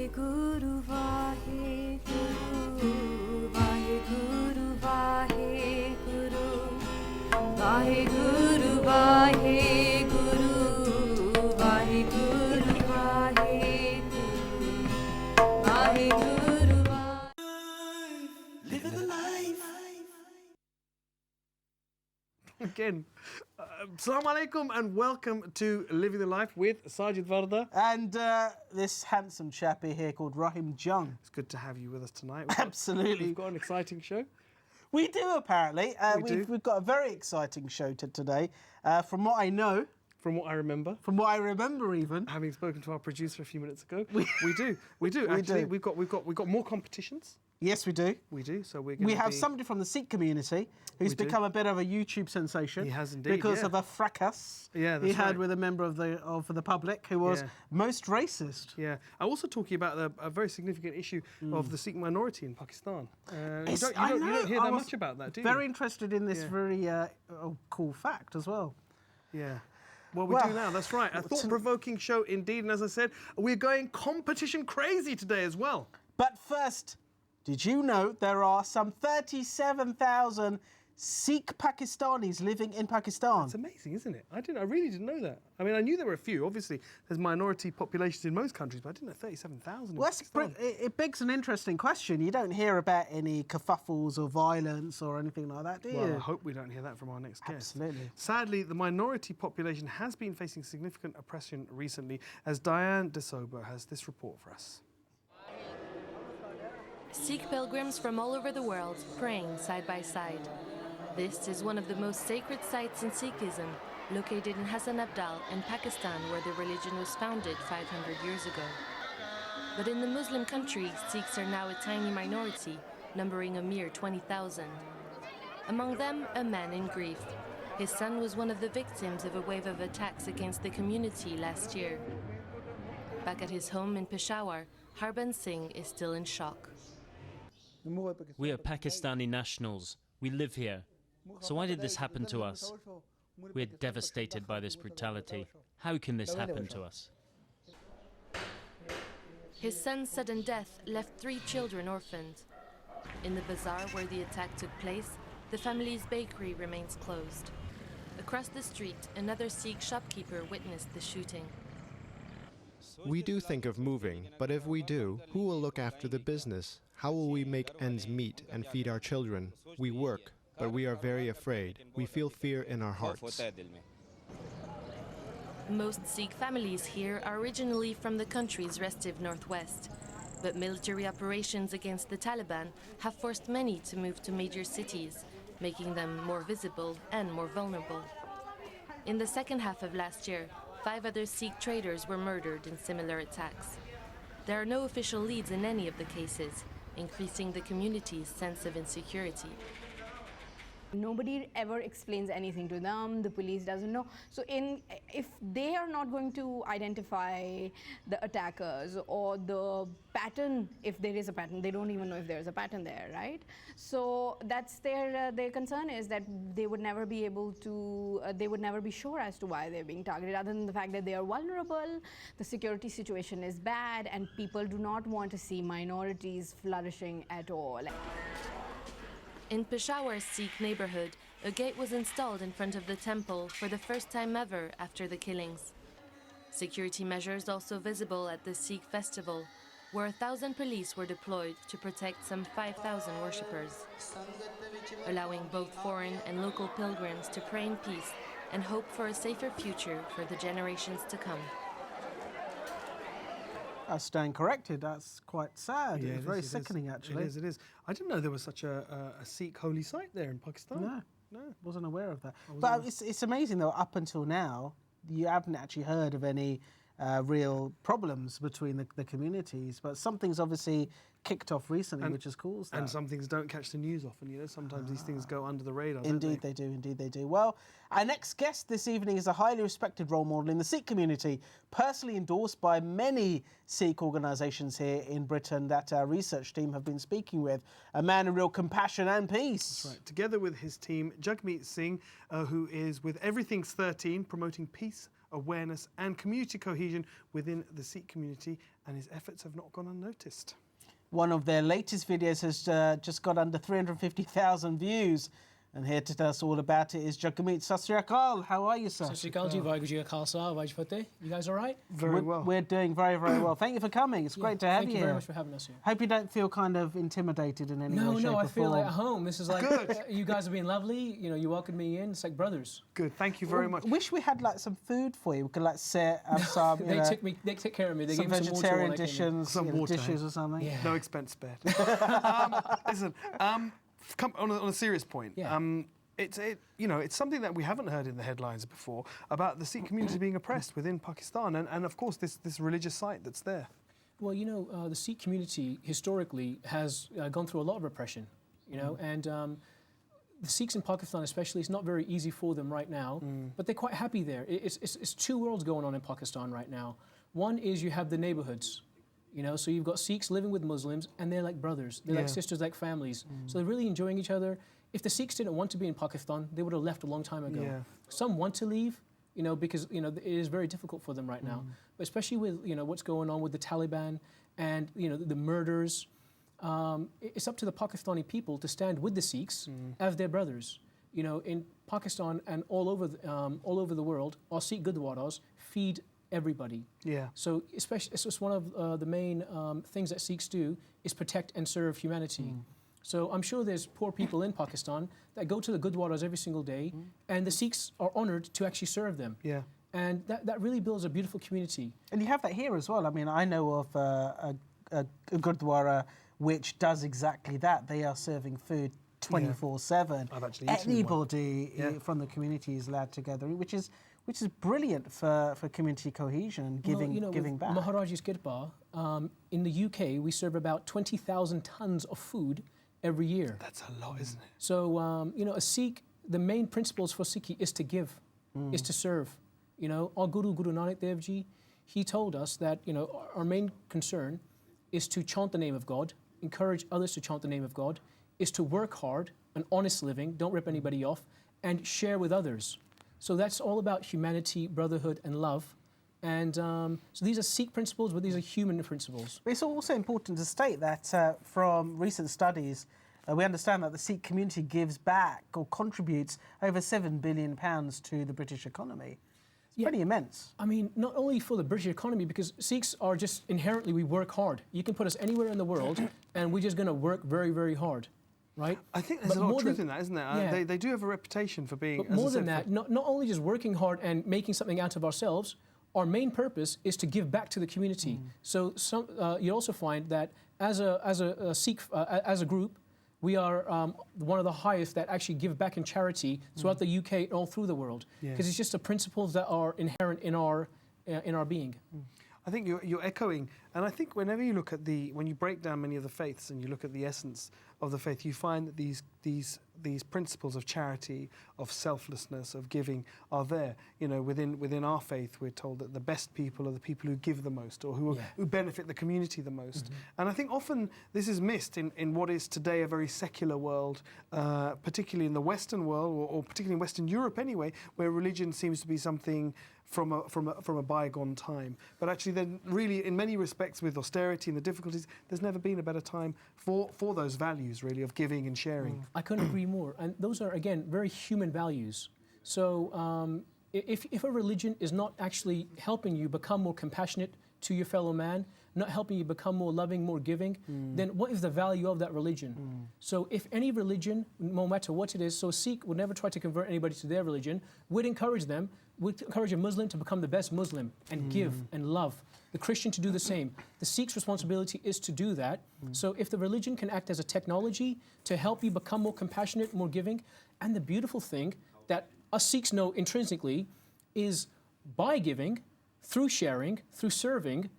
Vaheguru, Vaheguru, Vaheguru, Vaheguru, Vaheguru, Vaheguru, Vaheguru, Vaheguru, Vaheguru, Living the life. Again, Assalamu alaikum and welcome to Living the Life with Sajid Varda. And this handsome chappie here called Rahim Jung. It's good to have you with us tonight. Absolutely. We've got an exciting show. We do, apparently. We've got a very exciting show today. From what I know. From what I remember. From what I remember even. Having spoken to our producer a few minutes ago. We do. Actually, we've got more competitions. Yes, we do. We do. So we have somebody from the Sikh community who's become a bit of a YouTube sensation. He has indeed, because of a fracas he had with a member of the public who was most racist. Yeah. I'm also talking about a very significant issue of the Sikh minority in Pakistan. You don't hear that much about that, do you? Very interested in this very cool fact as well. Yeah. Well, we do now, that's right. A thought-provoking show indeed, and as I said, we're going competition crazy today as well. But first, did you know there are some 37,000 Sikh Pakistanis living in Pakistan? That's amazing, isn't it? I really didn't know that. I mean, I knew there were a few. Obviously, there's minority populations in most countries, but I didn't know 37,000 in Pakistan. It begs an interesting question. You don't hear about any kerfuffles or violence or anything like that, do you? Well, I hope we don't hear that from our next guest. Absolutely. Sadly, the minority population has been facing significant oppression recently, as Diane DeSober has this report for us. Sikh pilgrims from all over the world praying side by side. This is one of the most sacred sites in Sikhism, located in Hassan Abdal in Pakistan, where the religion was founded 500 years ago. But in the Muslim country, Sikhs are now a tiny minority, numbering a mere 20,000. Among them, a man in grief. His son was one of the victims of a wave of attacks against the community last year. Back at his home in Peshawar, Harban Singh is still in shock. We are Pakistani nationals. We live here. So why did this happen to us? We're devastated by this brutality. How can this happen to us? His son's sudden death left 3 children orphaned. In the bazaar where the attack took place, the family's bakery remains closed. Across the street, another Sikh shopkeeper witnessed the shooting. We do think of moving, but if we do, who will look after the business? How will we make ends meet and feed our children? We work, but we are very afraid. We feel fear in our hearts. Most Sikh families here are originally from the country's restive northwest, but military operations against the Taliban have forced many to move to major cities, making them more visible and more vulnerable. In the second half of last year, 5 other Sikh traders were murdered in similar attacks. There are no official leads in any of the cases, increasing the community's sense of insecurity. Nobody ever explains anything to them, the police doesn't know. So if they are not going to identify the attackers or the pattern, if there is a pattern, they don't even know if there is a pattern there, right? So that's their concern is that they would never be able to, they would never be sure as to why they're being targeted, other than the fact that they are vulnerable, the security situation is bad, and people do not want to see minorities flourishing at all. In Peshawar's Sikh neighborhood, a gate was installed in front of the temple for the first time ever after the killings. Security measures also visible at the Sikh festival, where 1,000 police were deployed to protect some 5,000 worshippers, allowing both foreign and local pilgrims to pray in peace and hope for a safer future for the generations to come. I stand corrected. That's quite sad. Yeah, It's very sickening, actually. It is. I didn't know there was such a Sikh holy site there in Pakistan. No, wasn't aware of that. But it's amazing, though, up until now, you haven't actually heard of any real problems between the communities. But something's obviously kicked off recently, which has caused that. And some things don't catch the news often, you know. Sometimes these things go under the radar. Indeed they do, indeed they do. Well, our next guest this evening is a highly respected role model in the Sikh community, personally endorsed by many Sikh organisations here in Britain that our research team have been speaking with. A man of real compassion and peace. That's right. Together with his team, Jagmeet Singh, who is with Everything's 13, promoting peace, awareness and community cohesion within the Sikh community, and his efforts have not gone unnoticed. One of their latest videos has just got under 350,000 views. And here to tell us all about it is Jagmeet. Sat Sri Akal. How are you, sir? Sat Sri Akal ji, Vaheguru ji ka Khalsa, Vaheguru Fateh. You guys all right? Very well. We're doing very, very well. Thank you for coming. It's great to have you Thank you here. very much for having us here. Hope you don't feel kind of intimidated in any way, shape No, or I feel form. like at home. This is like, you guys have been lovely. You know, you welcomed me in. It's like brothers. Good, thank you very much. Wish we had like some food for you. We could like sit, have some, you know, They took care of me. They some gave me some water vegetarian when I came in. dishes, Some you know, water, dishes or something. Yeah. No expense spared. Listen, on a serious point. Yeah. It's something that we haven't heard in the headlines before about the Sikh community being oppressed within Pakistan, and of course this religious site that's there. Well, you know, the Sikh community historically has gone through a lot of repression, you know, and the Sikhs in Pakistan especially, it's not very easy for them right now, but they're quite happy there. It's two worlds going on in Pakistan right now. One is you have the neighborhoods, you know, so you've got Sikhs living with Muslims, and they're like brothers, they're like sisters, like families. So they're really enjoying each other. If the Sikhs didn't want to be in Pakistan, they would have left a long time ago. Yeah. Some want to leave, you know, because, you know, it is very difficult for them right now. But especially with, you know, what's going on with the Taliban and, you know, the murders, it's up to the Pakistani people to stand with the Sikhs as their brothers. You know, in Pakistan and all over the world, our Sikh Gurdwaras feed everybody. Yeah. So especially, it's just one of the main things that Sikhs do is protect and serve humanity. So I'm sure there's poor people in Pakistan that go to the Gurdwaras every single day, and the Sikhs are honoured to actually serve them. Yeah. And that really builds a beautiful community. And you have that here as well. I mean, I know of a Gurdwara which does exactly that. They are serving food 24/7. I've actually eaten one. Anybody from the community is allowed to gather, which is brilliant for community cohesion and giving back. Maharaja's Kirpa, in the UK, we serve about 20,000 tons of food every year. That's a lot, isn't it? So, you know, a Sikh, the main principles for Sikhi is to give, is to serve. You know, our Guru Nanak Dev Ji, he told us that, you know, our main concern is to chant the name of God, encourage others to chant the name of God, is to work hard, an honest living, don't rip anybody off, and share with others. So that's all about humanity, brotherhood, and love. And so these are Sikh principles, but these are human principles. But it's also important to state that from recent studies, we understand that the Sikh community gives back or contributes over £7 billion to the British economy. It's pretty immense. I mean, not only for the British economy, because Sikhs are just inherently, we work hard. You can put us anywhere in the world, and we're just going to work very, very hard. Right? I think there's a lot of truth in that, isn't there? Yeah. They do have a reputation for being... But more than that, not only just working hard and making something out of ourselves, our main purpose is to give back to the community. So you also find that as a Sikh, as a group, we are one of the highest that actually give back in charity throughout the UK and all through the world. Because it's just the principles that are inherent in our being. I think you're echoing, and I think whenever you look at when you break down many of the faiths and you look at the essence of the faith, you find that these principles of charity, of selflessness, of giving are there. You know, within our faith, we're told that the best people are the people who give the most or who benefit the community the most. And I think often this is missed in what is today a very secular world, particularly in the Western world, or particularly in Western Europe anyway, where religion seems to be something from a bygone time. But actually then really in many respects with austerity and the difficulties, there's never been a better time for those values really of giving and sharing. I couldn't agree more. And those are, again, very human values. So if a religion is not actually helping you become more compassionate to your fellow man, not helping you become more loving, more giving, then what is the value of that religion? So if any religion, no matter what it is, so Sikh would never try to convert anybody to their religion, we'd encourage them, we'd encourage a Muslim to become the best Muslim and give and love. The Christian to do the same. The Sikh's responsibility is to do that. So if the religion can act as a technology to help you become more compassionate, more giving, and the beautiful thing that us Sikhs know intrinsically is by giving, through sharing, through serving,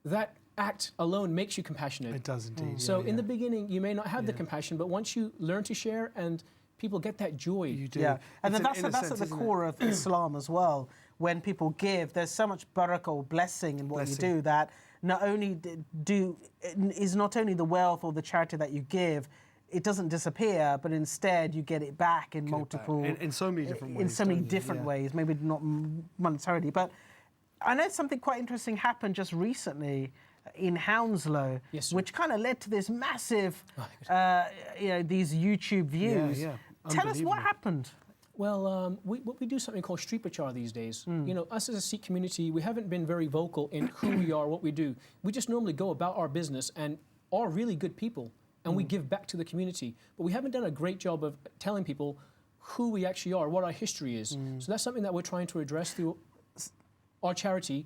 that act alone makes you compassionate. It does indeed. So in the beginning, you may not have the compassion, but once you learn to share and people get that joy. You do. Yeah, and then that's sense, at the core of Islam as well. When people give, there's so much barakah or blessing in what you do that not only is not only the wealth or the charity that you give, it doesn't disappear, but instead you get it back in multiple... In so many different ways. In so many different ways, maybe not monetarily. But I know something quite interesting happened just recently in Hounslow, yes, which kind of led to this massive, these YouTube views. Tell us what happened. Well, we do something called Street Parchar these days. You know, us as a Sikh community, we haven't been very vocal in who we are, what we do. We just normally go about our business and are really good people, and we give back to the community. But we haven't done a great job of telling people who we actually are, what our history is. So that's something that we're trying to address through our charity,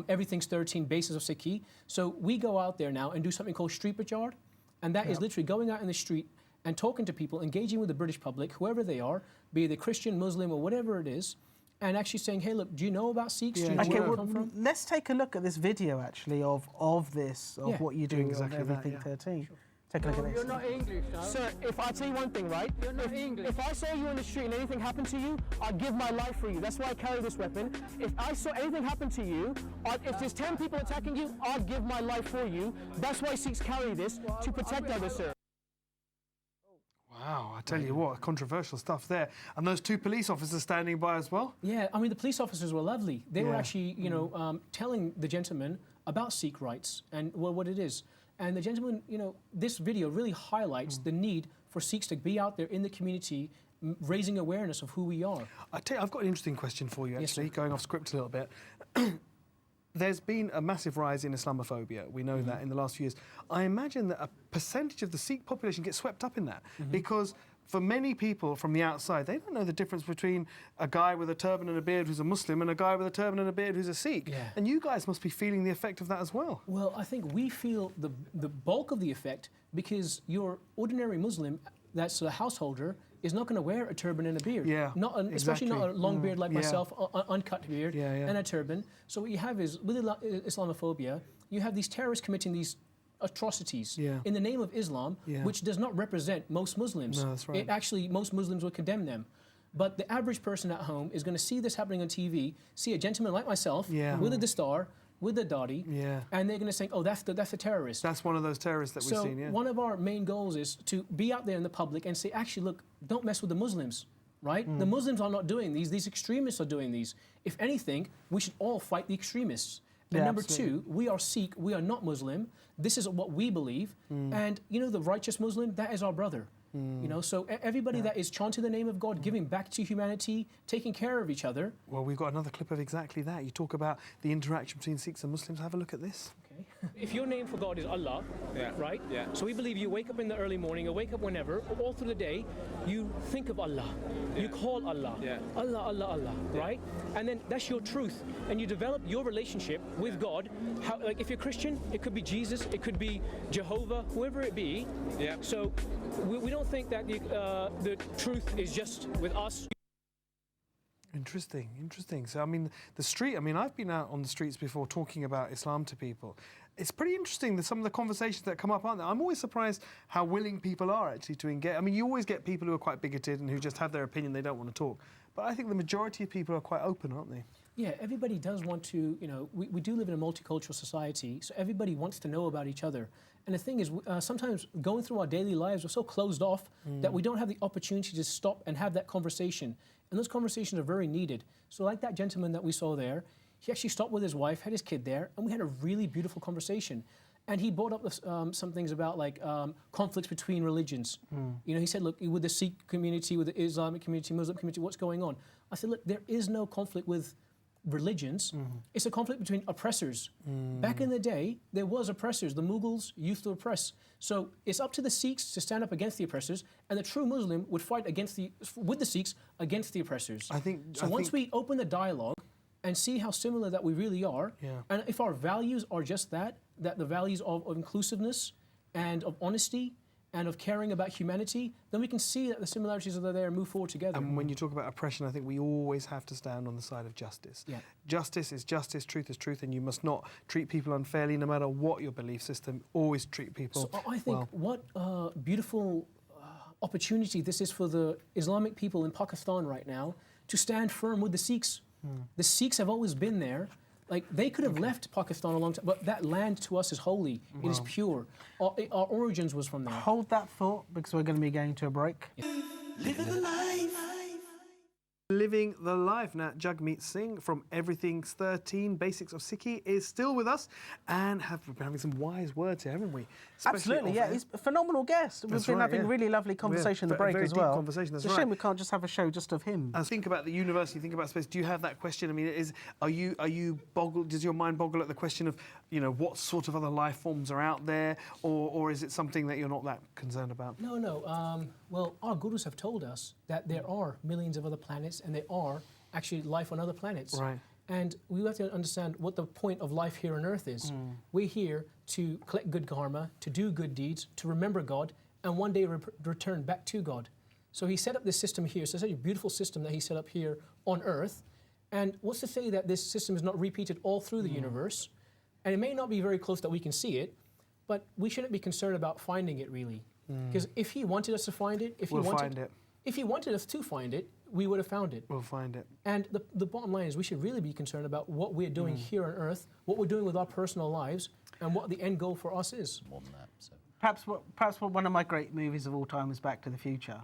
Everything's 13 Basics of Sikhi. So we go out there now and do something called Street Parchar, and that is literally going out in the street and talking to people, engaging with the British public, whoever they are, be they Christian, Muslim, or whatever it is, and actually saying, hey, look, do you know about Sikhs? Do you know where they come from? Let's take a look at this video, actually, of what you do exactly on Everything 13. Take a look at this. You're not English, no? Sir, if I tell you one thing, right? You're not English. If I saw you in the street and anything happened to you, I'd give my life for you. That's why I carry this weapon. If I saw anything happen to you, if there's 10 people attacking you, I'd give my life for you. That's why Sikhs carry this, to protect others, sir. Wow, I tell you what, controversial stuff there. And those two police officers standing by as well? Yeah, I mean, the police officers were lovely. They were actually, you know, telling the gentleman about Sikh rights and what it is. And the gentleman, you know, this video really highlights the need for Sikhs to be out there in the community, raising awareness of who we are. I tell you, I've got an interesting question for you, actually, going off script a little bit. There's been a massive rise in Islamophobia. We know that in the last few years. I imagine that a percentage of the Sikh population gets swept up in that because for many people from the outside, they don't know the difference between a guy with a turban and a beard who's a Muslim and a guy with a turban and a beard who's a Sikh. Yeah. And you guys must be feeling the effect of that as well. Well, I think we feel the bulk of the effect because your ordinary Muslim, that's a householder, is not going to wear a turban and a beard. Yeah, especially not a long beard like myself, uncut beard and a turban. So what you have is, with Islamophobia, you have these terrorists committing these atrocities in the name of Islam, which does not represent most Muslims. No, that's right. It actually, most Muslims would condemn them. But the average person at home is going to see this happening on TV, see a gentleman like myself with a dastar, with a dadi, and they're going to say, oh, that's a terrorist. That's one of those terrorists that we've seen, one of our main goals is to be out there in the public and say, actually, look, don't mess with the Muslims, right? The Muslims are not doing these extremists are doing these. If anything, we should all fight the extremists. And number two, we are Sikh, we are not Muslim. This is what we believe. And, you know, the righteous Muslim, that is our brother. You know, so everybody that is chanting the name of God, giving back to humanity, taking care of each other. Well, we've got another clip of exactly that. You talk about the interaction between Sikhs and Muslims. Have a look at this. Okay. If your name for God is Allah, right? Yeah. So we believe you wake up in the early morning, or wake up whenever, all through the day, you think of Allah. You call Allah. Allah, Allah, Allah, right? And then that's your truth. And you develop your relationship with God. How, like if you're Christian, it could be Jesus, it could be Jehovah, whoever it be. Yeah. So we don't think that the truth is just with us. Interesting, interesting. So, I mean, the street, I mean, I've been out on the streets before talking about Islam to people. It's pretty interesting, some of the conversations that come up, aren't there? I'm always surprised how willing people are actually to engage. I mean, you always get people who are quite bigoted and who just have their opinion, they don't want to talk. But I think the majority of people are quite open, aren't they? Yeah, everybody does want to, you know, we do live in a multicultural society, so everybody wants to know about each other. And the thing is, sometimes going through our daily lives, we're so closed off that we don't have the opportunity to stop and have that conversation. And those conversations are very needed. So like that gentleman that we saw there, he actually stopped with his wife, had his kid there, and we had a really beautiful conversation. And he brought up some things about like conflicts between religions. You know, he said, look, with the Sikh community, with the Islamic community, Muslim community, what's going on? I said, look, there is no conflict with religions. It's a conflict between oppressors. Back in the day, there was oppressors. The Mughals used to oppress. So it's up to the Sikhs to stand up against the oppressors, and the true Muslim would fight with the Sikhs against the oppressors. Once we open the dialogue and see how similar that we really are, and if our values are just that the values of inclusiveness and of honesty and of caring about humanity, then we can see that the similarities are there and move forward together. And when you talk about oppression, I think we always have to stand on the side of justice. Justice is justice, truth is truth, and you must not treat people unfairly no matter what your belief system. Always treat people well. So I think what beautiful opportunity this is for the Islamic people in Pakistan right now to stand firm with the Sikhs. The Sikhs have always been there. Like, they could have left Pakistan a long time, but that land to us is holy. It is pure. Our origins was from there. Hold that thought, because we're going to be going to a break. Living the life. Now, Jagmeet Singh from Everything's 13, Basics of Sikhi, is still with us, and we've been having some wise words here, haven't we? Especially Absolutely, yeah. He's a phenomenal guest. We've been having really lovely conversation in the break very as deep well. Conversation, that's it's a shame right. we can't just have a show just of him. I think about the university, think about space. Do you have that question? I mean, are you boggled? Does your mind boggle at the question of, you know, what sort of other life forms are out there, or is it something that you're not that concerned about? No. Well, our gurus have told us that there are millions of other planets, and there are actually life on other planets. Right. And we have to understand what the point of life here on Earth is. We're here to collect good karma, to do good deeds, to remember God, and one day return back to God. So he set up this system here. So it's such a beautiful system that he set up here on Earth. And what's to say that this system is not repeated all through the universe? And it may not be very close that we can see it, but we shouldn't be concerned about finding it, really. Because if he wanted us to find it, if he wanted us to find it, we would have found it. We'll find it. And the bottom line is we should really be concerned about what we're doing here on Earth, what we're doing with our personal lives, and what the end goal for us is. More than that. So. Perhaps what one of my great movies of all time is Back to the Future.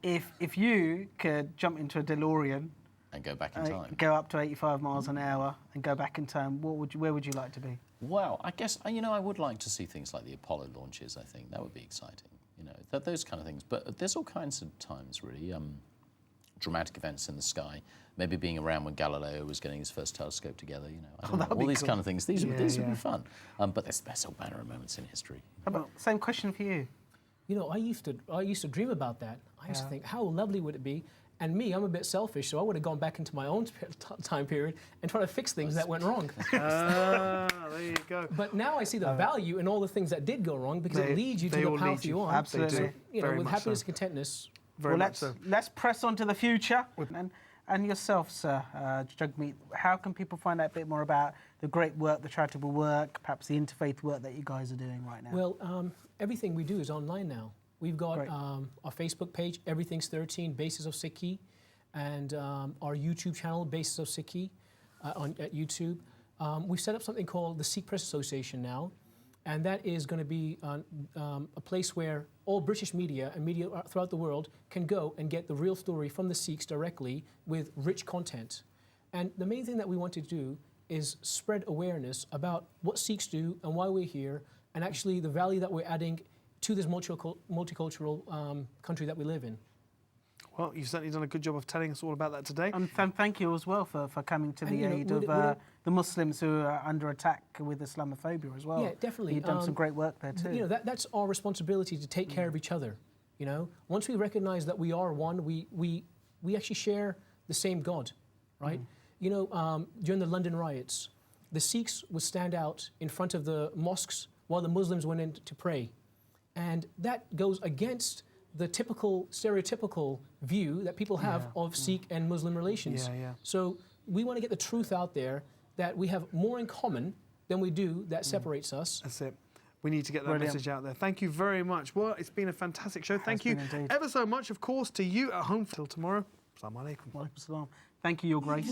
If you could jump into a DeLorean And go back in time. go up to 85 miles an hour and go back in time, where would you like to be? Well, I guess, you know, I would like to see things like the Apollo launches, I think. That would be exciting, you know, those kind of things. But there's all kinds of times, really, dramatic events in the sky, maybe being around when Galileo was getting his first telescope together, you know. I don't know, all these kind of things. These would be fun. But there's all manner of moments in history. Same question for you. You know, I used to dream about that. I used to think, how lovely would it be? And me, I'm a bit selfish, so I would have gone back into my own time period and tried to fix things that went wrong. There you go. But now I see the value in all the things that did go wrong, because it leads you to the path you're on. Absolutely. So, you know, Very with much happiness so. and contentness. Very much so. Let's press on to the future. And yourself, sir, Jagmeet, how can people find out a bit more about the great work, the charitable work, perhaps the interfaith work that you guys are doing right now? Well, everything we do is online now. We've got our Facebook page, Everything's 13, Basics of Sikhi, and our YouTube channel, Basics of Sikhi, at YouTube. We've set up something called the Sikh Press Association now, and that is going to be a place where all British media and media throughout the world can go and get the real story from the Sikhs directly with rich content. And the main thing that we want to do is spread awareness about what Sikhs do and why we're here, and actually the value that we're adding to this multicultural country that we live in. Well, you've certainly done a good job of telling us all about that today. And thank you as well for coming to the aid of the Muslims who are under attack with Islamophobia as well. Yeah, definitely. You've done some great work there too. You know, that's our responsibility to take care of each other. You know, once we recognise that we are one, we actually share the same God, right? You know, during the London riots, the Sikhs would stand out in front of the mosques while the Muslims went in to pray. And that goes against the typical, stereotypical view that people have of Sikh and Muslim relations. So we want to get the truth out there that we have more in common than we do that separates us. That's it. We need to get that message out there. Thank you very much. Well, it's been a fantastic show. Thank you ever so much, of course, to you at home. Till tomorrow. Assalamu alaikum. Thank you, Your Grace.